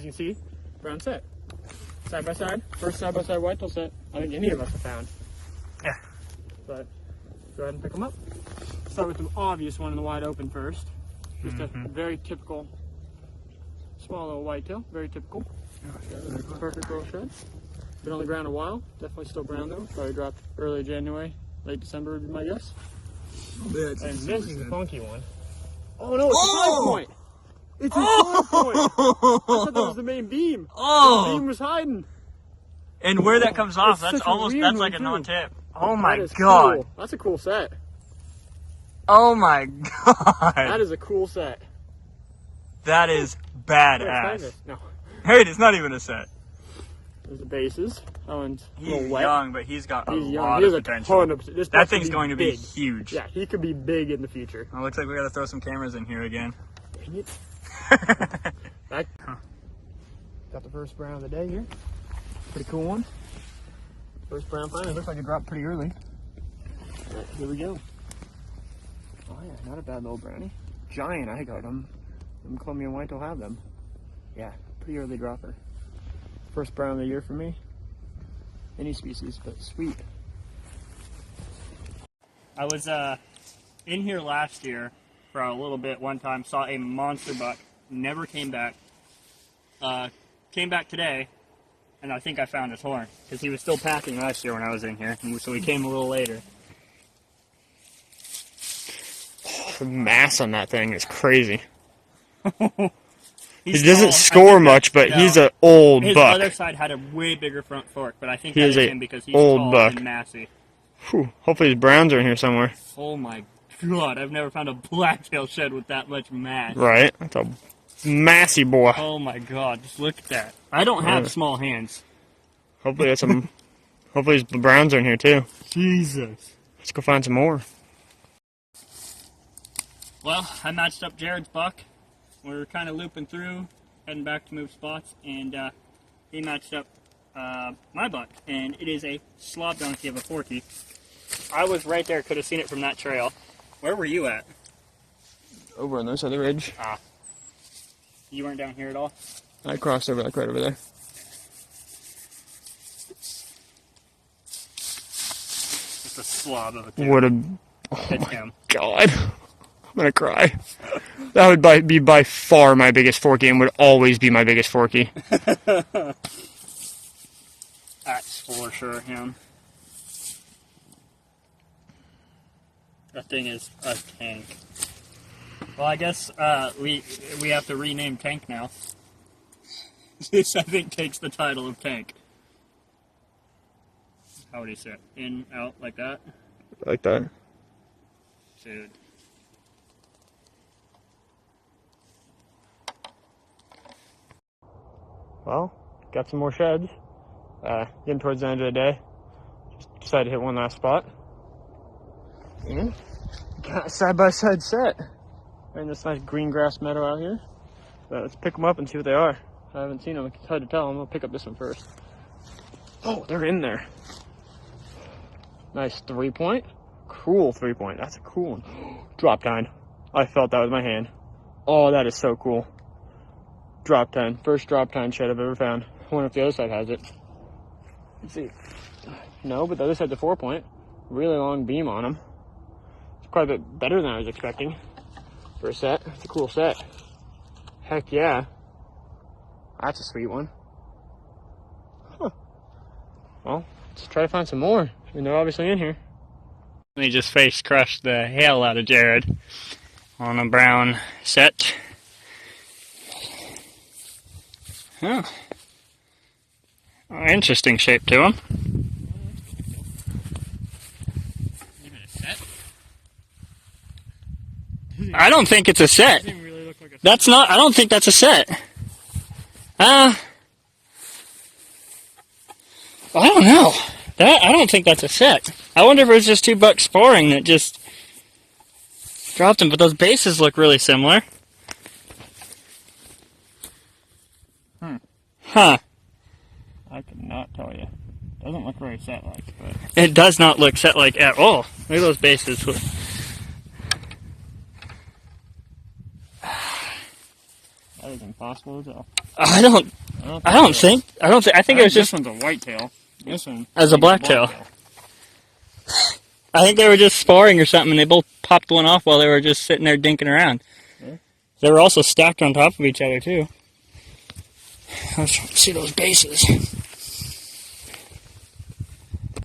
as you can see, brown set. Side by side, first side by side whitetail set I think any of us have found. Yeah. But go ahead and pick them up. Start with the obvious one in the wide open first. Just a very typical small little whitetail, very typical. Perfect little shed. Been on the ground a while, definitely still brown though. Probably dropped early January, late December would be my guess. And this is a funky one. Oh no, it's a 5-point! It's a 5-point! I thought that was the main beam. Oh! The beam was hiding. And where that comes off, that's like a non-tip. Oh my god. Cool. That's a cool set. Oh my god. That is a cool set. That is badass. No. Hey, it's not even a set. There's the bases. That one's a He's little wet. young, but he's got a He's young. lot He has of potential. That thing's going to be huge. Yeah, he could be big in the future. Well, looks like we got to throw some cameras in here again. Dang it. Got the first brown of the day here. Pretty cool one. First brown find. It looks like it dropped pretty early. Right, here we go. Oh yeah, not a bad little brownie. Giant, I got them. Colombian white will have them. Yeah, pretty early dropper. First brown of the year for me. Any species, but sweet. I was in here last year for a little bit one time, saw a monster buck, never came back. Came back today, and I think I found his horn, because he was still packing last year when I was in here, and so he came a little later. The mass on that thing is crazy. He doesn't score much, but he's an old his buck. His other side had a way bigger front fork, but I think he that is is him because he's old tall buck. and massy. Whew. Hopefully his browns are in here somewhere. Oh my god, I've never found a blacktail shed with that much mass. Right, that's a massy boy. Oh my god, just look at that. I don't have small hands. Hopefully that's some. Hopefully his browns are in here too. Jesus. Let's go find some more. Well, I matched up Jared's buck. We're kind of looping through, heading back to move spots, and he matched up my buck, and it is a slob donkey of a forky. I was right there, could have seen it from that trail. Where were you at? Over on this other ridge. Ah. You weren't down here at all? I crossed over like right over there. Just a slob of a tube. What a... Oh my god. I'm gonna cry. That would be by far my biggest forky and would always be my biggest forky. That's for sure him. That thing is a tank. Well, I guess we have to rename Tank now. This, I think, takes the title of Tank. How would he sit? In, out, like that? Like that. Dude. Well, got some more sheds. Getting towards the end of the day. Just decided to hit one last spot. And got a side-by-side set. We're in this nice green grass meadow out here. So let's pick them up and see what they are. I haven't seen them. It's hard to tell. I'm going to pick up this one first. Oh, they're in there. Nice 3-point. Cool 3-point. That's a cool one. Drop tine. I felt that with my hand. Oh, that is so cool. Drop tine. First drop tine shed I've ever found. I wonder if the other side has it. Let's see. No, but the other side's a 4-point. Really long beam on them. It's quite a bit better than I was expecting for a set. It's a cool set. Heck yeah. That's a sweet one. Huh. Well, let's try to find some more. I mean, they're obviously in here. He just face crushed the hell out of Jared on a brown set. Huh. Oh, interesting shape to him. Even a set? I don't think it's a set. Doesn't really look like a set. That's not, I don't think that's a set. I don't know. I don't think that's a set. I wonder if it was just two bucks sporing that just dropped him, but those bases look really similar. Huh. I could not tell you. Doesn't look very set-like, but... It does not look set-like at all. Look at those bases. That is impossible to tell. I think it was just this one's a whitetail. This one as a blacktail. I think they were just sparring or something, and they both popped one off while they were just sitting there dinking around. Yeah. They were also stacked on top of each other, too. I was trying to see those bases.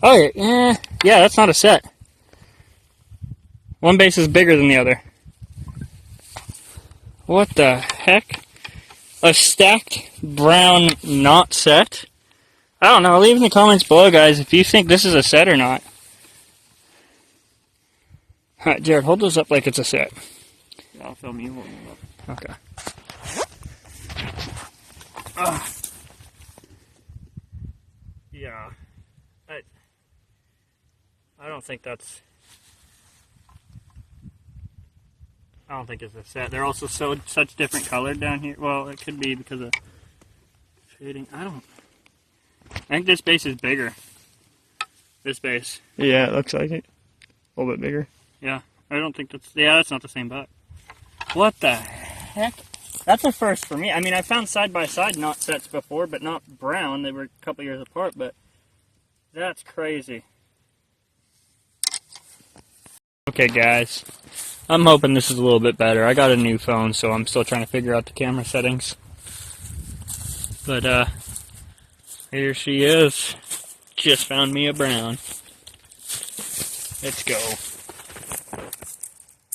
Oh, yeah, that's not a set. One base is bigger than the other. What the heck? A stacked brown not set? I don't know. Leave in the comments below, guys, if you think this is a set or not. Alright, Jared, hold those up like it's a set. Yeah, I'll film you holding them up. Okay. Yeah. I don't think that's... I don't think it's a set. They're also such different color down here. Well, it could be because of shading. I think this base is bigger. This base. Yeah, it looks like it. A little bit bigger. Yeah, I don't think that's... Yeah, that's not the same buck. What the heck? That's a first for me. I mean, I found side-by-side knot sets before, but not brown. They were a couple years apart, but that's crazy. Okay, guys. I'm hoping this is a little bit better. I got a new phone, so I'm still trying to figure out the camera settings. But, here she is. Just found me a brown. Let's go.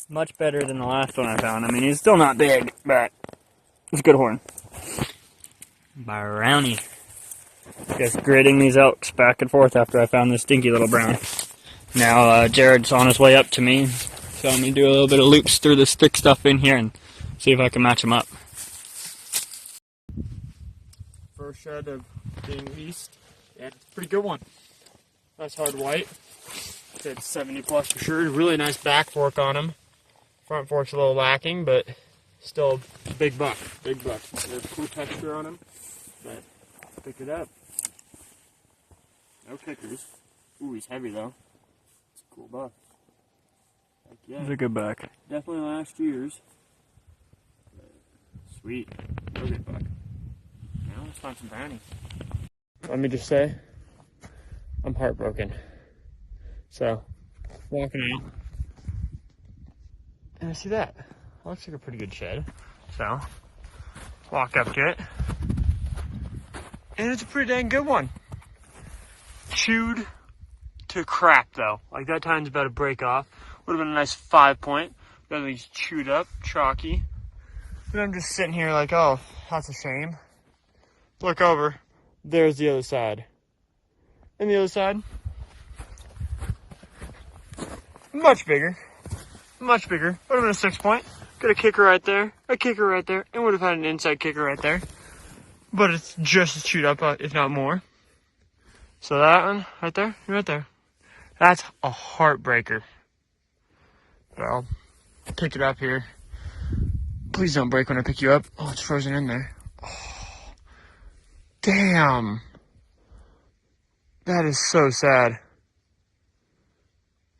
Much better than the last one I found. I mean, he's still not big, but it's a good horn. Brownie. Just gritting these elks back and forth after I found this dinky little brown. Now, Jared's on his way up to me. So I'm going to do a little bit of loops through this thick stuff in here and see if I can match them up. First shed of being east. Yeah, it's a pretty good one. Nice hard white. It's 70 plus for sure. Really nice back fork on him. Front fork's a little lacking, but still a big buck. Big buck. There's cool texture on him, but pick it up. No kickers. Ooh, he's heavy though. It's a cool buck. Heck yeah. He's a good buck. Definitely last year's. Sweet. Real good buck. Now let's find some brownies. Let me just say, I'm heartbroken. So, walking out, and I see that. Looks like a pretty good shed. So, walk up to it, and it's a pretty dang good one. Chewed to crap though. Like that time's about to break off. Would have been a nice 5 point. But he's chewed up, chalky. And I'm just sitting here like, oh, that's a shame. Look over. There's the other side. And the other side, much bigger. Much bigger. Would have been a 6 point. Got a kicker right there, a kicker right there, and would have had an inside kicker right there. But it's just as chewed up, if not more. So that one, right there, right there. That's a heartbreaker. But I'll pick it up here. Please don't break when I pick you up. Oh, it's frozen in there. Oh, damn. That is so sad.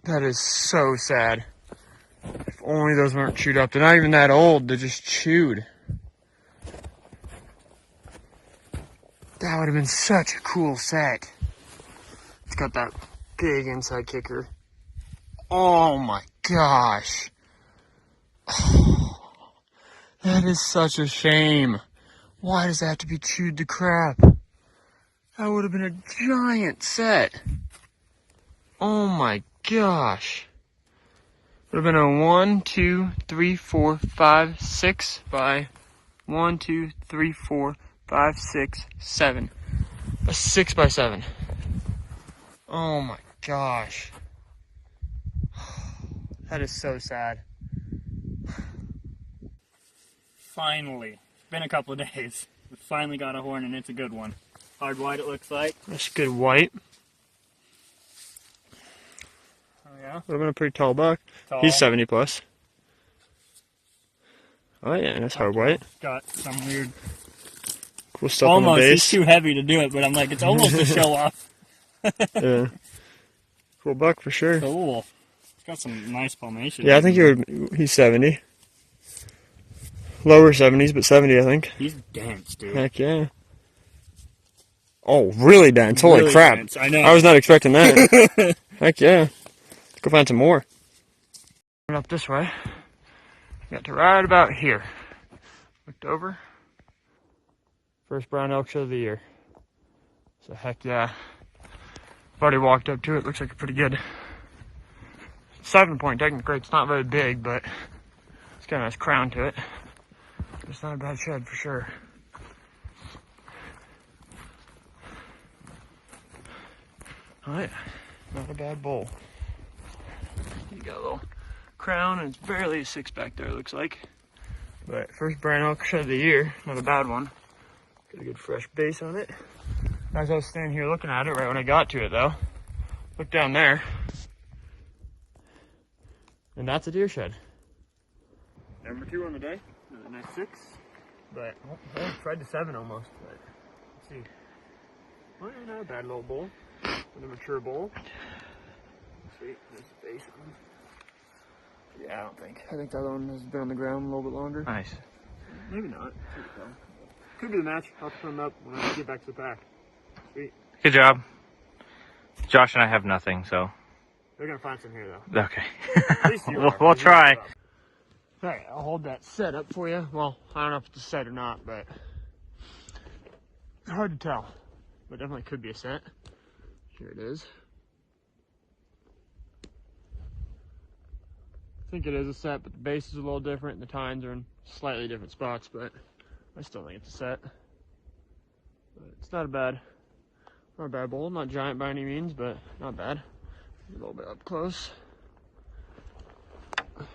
That is so sad. If only those weren't chewed up. They're not even that old. They're just chewed. That would have been such a cool set. It's got that big inside kicker. Oh my gosh. Oh, that is such a shame. Why does that have to be chewed to crap? That would have been a giant set. Oh my gosh. Would have been a 1, 2, 3, 4, 5, 6 by 1, 2, 3, 4, 5, 6, 7. A 6 by 7. Oh my gosh. That is so sad. Finally. It's been a couple of days. We finally got a horn and it's a good one. Hard white it looks like. That's good white. Oh yeah? Would have been a pretty tall buck. Tall. He's 70 plus. Oh yeah, that's hard white. Got some weird... Cool stuff almost, on the base. he's too heavy to do it, but I'm like, it's almost a show off. Yeah. Cool buck for sure. Cool. It's got some nice palmation. Yeah, I think he's 70. Lower 70s, but 70, I think. He's dense, dude. Heck yeah. Oh, really dense. Holy Really crap. dense, I know. I was not expecting that. Heck yeah. Let's go find some more. Up this way. Got to right about here. Looked over. First brown elk shot of the year. So heck yeah. I've already walked up to it. Looks like a pretty good 7-point technically. It's not very big, but it's got a nice crown to it. It's not a bad shed for sure. Oh yeah, not a bad bull. You got a little crown and it's barely a 6 back there, it looks like. But first brown elk shed of the year, not a bad one. Got a good fresh base on it. As I was standing here looking at it, right when I got to it though, look down there, and that's a deer shed. Number 2 on the day, another nice 6, but well, tried to 7 almost, but let's see. Well, not a bad little bull, a mature bull. Sweet, there's the base on. Yeah, I think the other one has been on the ground a little bit longer. Nice. Maybe not. Could be the match. I'll have to put them up when I get back to the pack. Sweet. Good job. Josh and I have nothing, so. They're gonna find some here though. Okay. At least you are. We'll try. Alright, I'll hold that set up for you. Well, I don't know if it's a set or not, but it's hard to tell. But definitely could be a set. Here it is. I think it is a set, but the base is a little different and the tines are in slightly different spots, but I still think it's a set. But it's not a bad bull. Not giant by any means, but not bad. A little bit up close. Not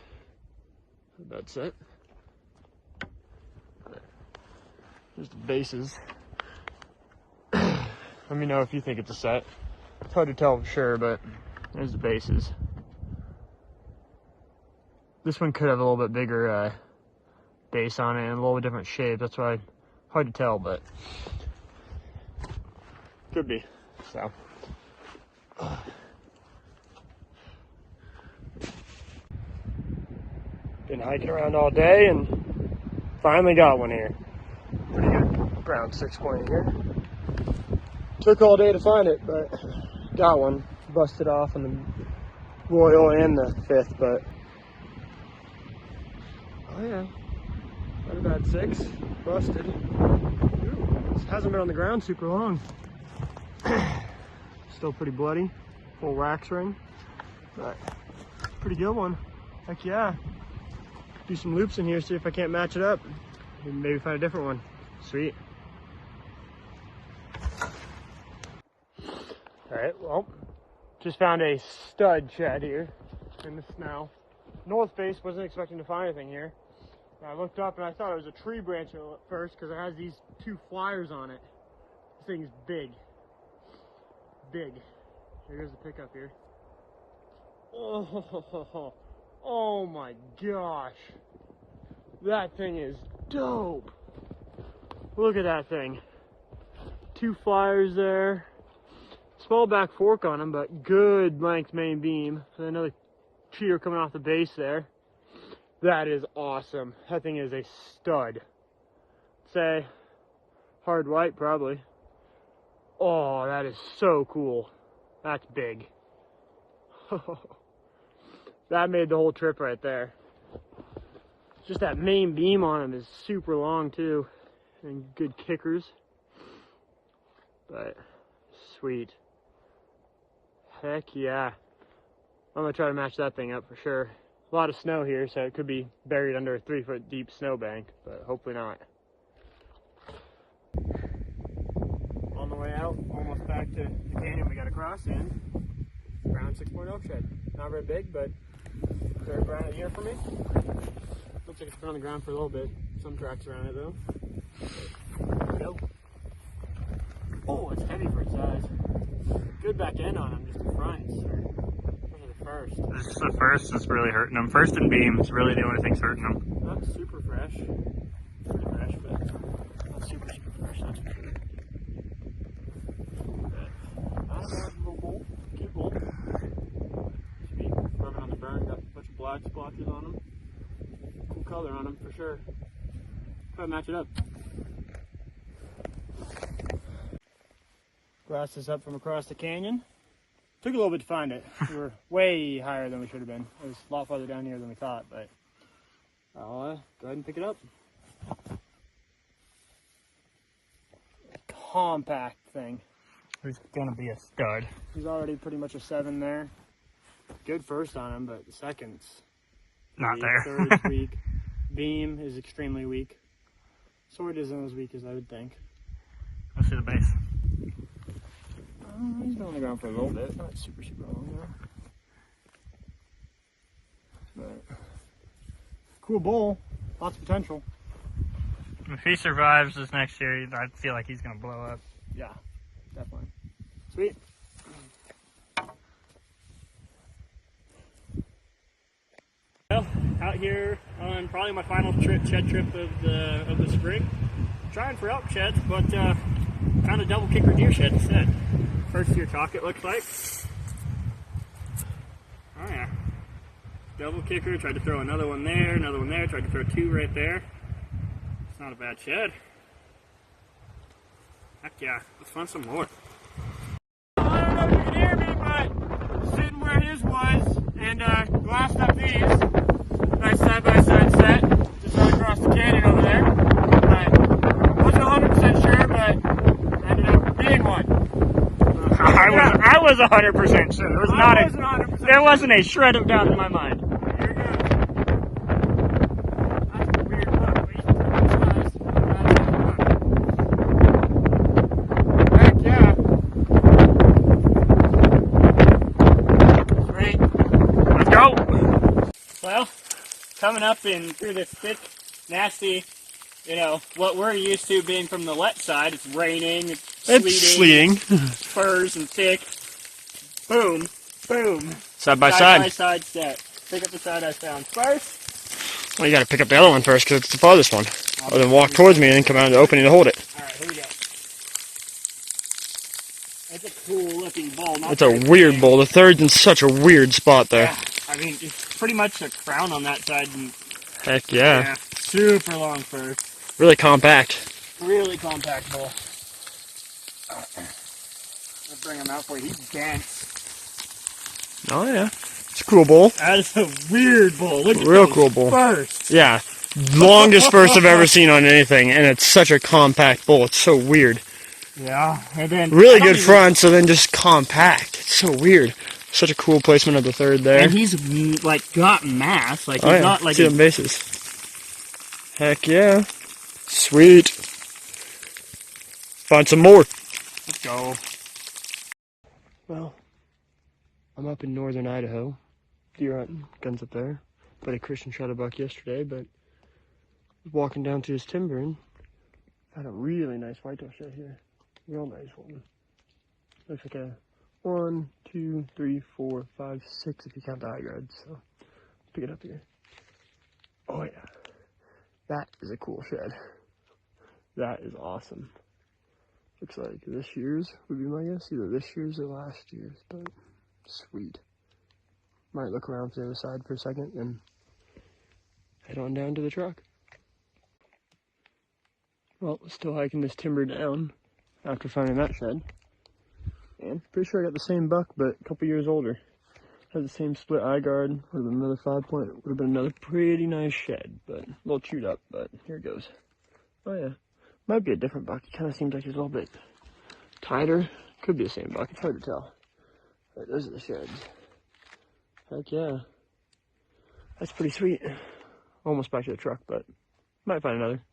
a bad set. Here's the bases. Let me know if you think it's a set. It's hard to tell for sure, but there's the bases. This one could have a little bit bigger base on it and a little bit different shape. That's why hard to tell, but could be. So been hiking around all day and finally got one here. Pretty good brown 6-point here. Took all day to find it, but got one. Busted off on the Royal and the 5th, but oh yeah, not a bad 6. Busted. Ooh, this hasn't been on the ground super long. Still pretty bloody. Full wax ring. But pretty good one. Heck yeah. Do some loops in here, see if I can't match it up. And maybe find a different one. Sweet. Alright, well, just found a stud shed here in the snow. North face, wasn't expecting to find anything here. I looked up and I thought it was a tree branch at first because it has these 2 flyers on it. This thing's big. Big. Here's the pickup here. Oh my gosh. That thing is dope. Look at that thing. 2 flyers there. Small back fork on them, but good length main beam. And another cheater coming off the base there. That is awesome. That thing is a stud. Say, hard white probably. Oh, that is so cool. That's big. That made the whole trip right there. Just that main beam on him is super long too. And good kickers. But, sweet. Heck yeah. I'm gonna try to match that thing up for sure. A lot of snow here, so it could be buried under a 3-foot deep snowbank, but hopefully not. On the way out, almost back to the canyon we got to cross in. Brown 6-point elk shed. Not very big, but 3rd brown of the year for me. Looks like it's been on the ground for a little bit. Some tracks around it though. There we go. Oh, it's heavy for its size. Good back end on them, just the fronts. First. This is the first that's really hurting them. First and beam is really the only thing's hurting them. Not super fresh. Pretty fresh, but not super fresh, that's for sure. But not a bad little bull. Cute bull. Sweet. Rubbing on the burn, got a bunch of black splotches on them. Cool color on them for sure. Try to match it up. Grassed this up from across the canyon. Took a little bit to find it. We were way higher than we should have been. It was a lot farther down here than we thought, but I'll go ahead and pick it up. Compact thing. He's gonna be a stud. He's already pretty much a 7 there. Good first on him, but the second's Not weak. there. Third's weak. Beam is extremely weak. Sword isn't as weak as I would think. Let's see the base. He's been on the ground for a little bit. Not super long though. But cool bull. Lots of potential. If he survives this next year, I feel like he's gonna blow up. Yeah, definitely. Sweet. Well, out here on probably my final shed trip of the spring. Trying for elk sheds, but found a double kicker deer shed instead. First deer talk, it looks like. Oh yeah. Double kicker, tried to throw another one there, tried to throw 2 right there. It's not a bad shed. Heck yeah, let's find some more. I don't know if you can hear me, but sitting where his was and glassed up these. Nice side-by-side set. Just right across the canyon over there. But wasn't 100% sure, but ended up being one. I was 100% sure. There was not wasn't 100% there wasn't a shred of doubt in my mind. Here it goes. That's a weird look, but he's pretty size. Heck yeah. Sweet. Let's go. Well, coming up in through this thick, nasty, what we're used to being from the wet side. It's raining, it's sleeting, spurs and thick. Boom, boom. Side by side. Side set. Pick up the side I found first. Well, you gotta pick up the other one first because it's the farthest one. Or then walk towards me and then come out of the opening to hold it. Alright, here we go. That's a cool looking bull. It's a weird bull. The third's in such a weird spot there. Yeah, I mean, it's pretty much a crown on that side. And, Heck yeah. super long fur. Really compact. Really compact bull. I'll bring him out for you. He's dense. Oh yeah. It's a cool bull. That is a weird bull. Look at Real those cool bull. First. Yeah. Longest first I've ever seen on anything, and it's such a compact bull. It's so weird. Yeah, and then Really good front, so then just compact. It's so weird. Such a cool placement of the third there. And he's like got mass. Like he's not like see them bases. Heck yeah. Sweet. Find some more. Let's go. Well, I'm up in northern Idaho. Deer hunting, guns up there. Buddy Christian shot a buck yesterday, but walking down to his timber and found a really nice whitetail shed here. Real nice one. Looks like a 1, 2, 3, 4, 5, 6 if you count the high guards. So pick it up here. Oh yeah, that is a cool shed. That is awesome. Looks like this year's would be my guess. Either this year's or last year's, but sweet. Might look around to the other side for a second and head on down to the truck. Well, still hiking this timber down after finding that shed. And pretty sure I got the same buck, but a couple years older. Had the same split eye guard. Would have been another 5-point. Would have been another pretty nice shed, but a little chewed up. But here it goes. Oh yeah, might be a different buck. It kind of seems like he's a little bit tighter. Could be the same buck. It's hard to tell. Alright, those are the sheds. Heck yeah, that's pretty sweet. Almost back to the truck, but might find another.